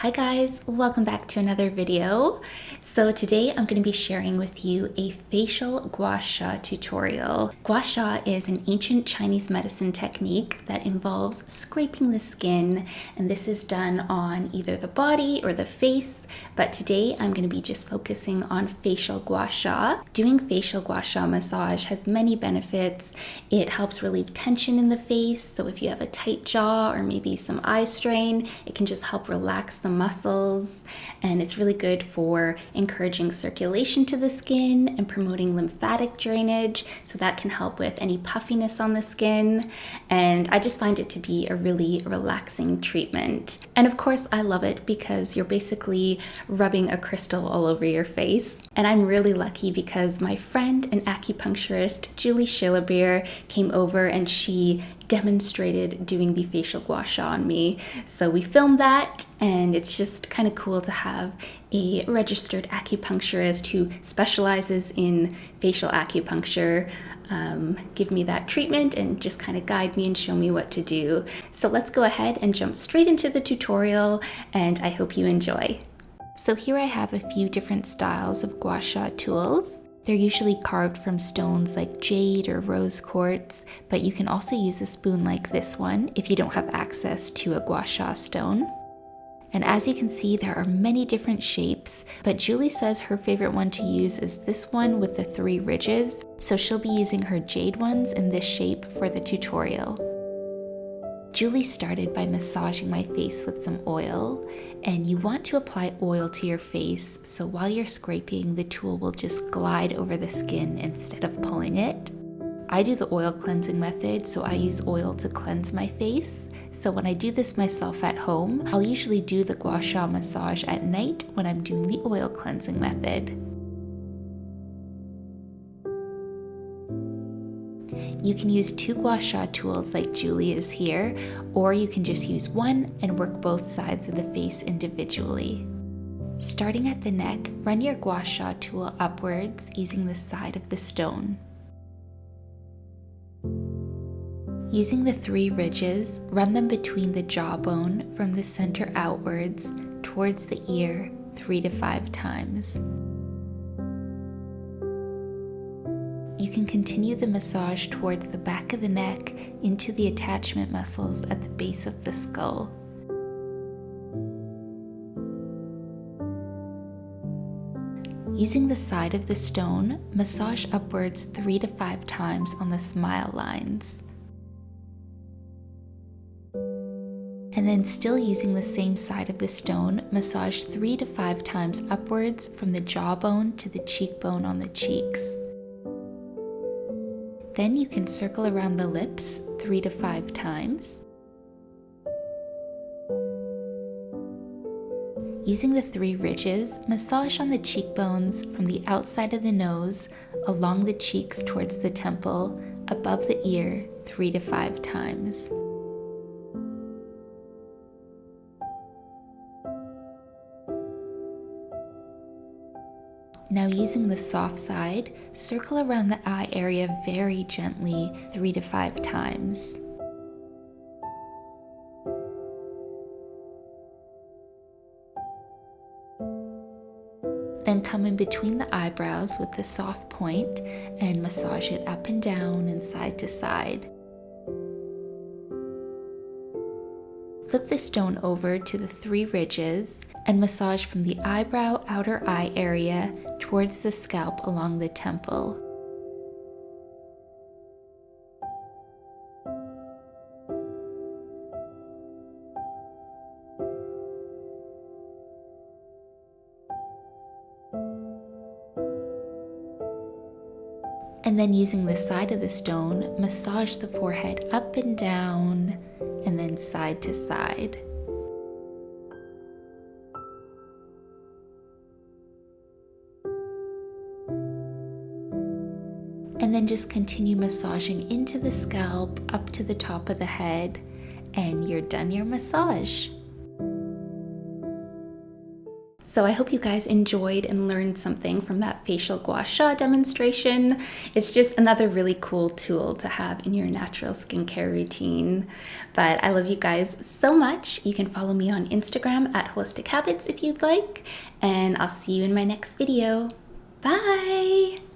Hi guys, welcome back to another video. So today I'm going to be sharing with you a facial Gua Sha tutorial. Gua Sha is an ancient Chinese medicine technique that involves scraping the skin, and this is done on either the body or the face, but today I'm going to be just focusing on facial Gua Sha. Doing facial Gua Sha massage has many benefits. It helps relieve tension in the face, so if you have a tight jaw or maybe some eye strain, it can just help relax the muscles, and it's really good for encouraging circulation to the skin and promoting lymphatic drainage, so that can help with any puffiness on the skin. And I just find it to be a really relaxing treatment. And of course I love it because you're basically rubbing a crystal all over your face. And I'm really lucky because my friend and acupuncturist Julie Schillebeer came over and she demonstrated doing the facial Gua Sha on me. So we filmed that, and it's just kind of cool to have a registered acupuncturist who specializes in facial acupuncture give me that treatment and just kind of guide me and show me what to do. So let's go ahead and jump straight into the tutorial, and I hope you enjoy. So here I have a few different styles of Gua Sha tools. They're usually carved from stones like jade or rose quartz, but you can also use a spoon like this one if you don't have access to a Gua Sha stone. And as you can see, there are many different shapes, but Julie says her favorite one to use is this one with the 3 ridges, so she'll be using her jade ones in this shape for the tutorial. Julie started by massaging my face with some oil, and you want to apply oil to your face, so while you're scraping, the tool will just glide over the skin instead of pulling it. I do the oil cleansing method, so I use oil to cleanse my face. So when I do this myself at home, I'll usually do the Gua Sha massage at night when I'm doing the oil cleansing method. You can use 2 Gua Sha tools like Julie is here, or you can just use one and work both sides of the face individually. Starting at the neck, run your Gua Sha tool upwards using the side of the stone. Using the 3 ridges, run them between the jawbone from the center outwards towards the ear 3 to 5 times. You can continue the massage towards the back of the neck into the attachment muscles at the base of the skull. Using the side of the stone, massage upwards 3 to 5 times on the smile lines. And then still using the same side of the stone, massage 3 to 5 times upwards from the jawbone to the cheekbone on the cheeks. Then you can circle around the lips 3 to 5 times. Using the 3 ridges, massage on the cheekbones from the outside of the nose, along the cheeks towards the temple, above the ear 3 to 5 times. Now using the soft side, circle around the eye area very gently 3 to 5 times. Then come in between the eyebrows with the soft point and massage it up and down and side to side. Flip the stone over to the 3 ridges and massage from the eyebrow outer eye area towards the scalp along the temple. And then using the side of the stone, massage the forehead up and down and then side to side. And then just continue massaging into the scalp up to the top of the head, and you're done your massage. So I hope you guys enjoyed and learned something from that facial gua sha demonstration. It's just another really cool tool to have in your natural skincare routine. But I love you guys so much. You can follow me on Instagram at Holistic Habits if you'd like, and I'll see you in my next video. Bye!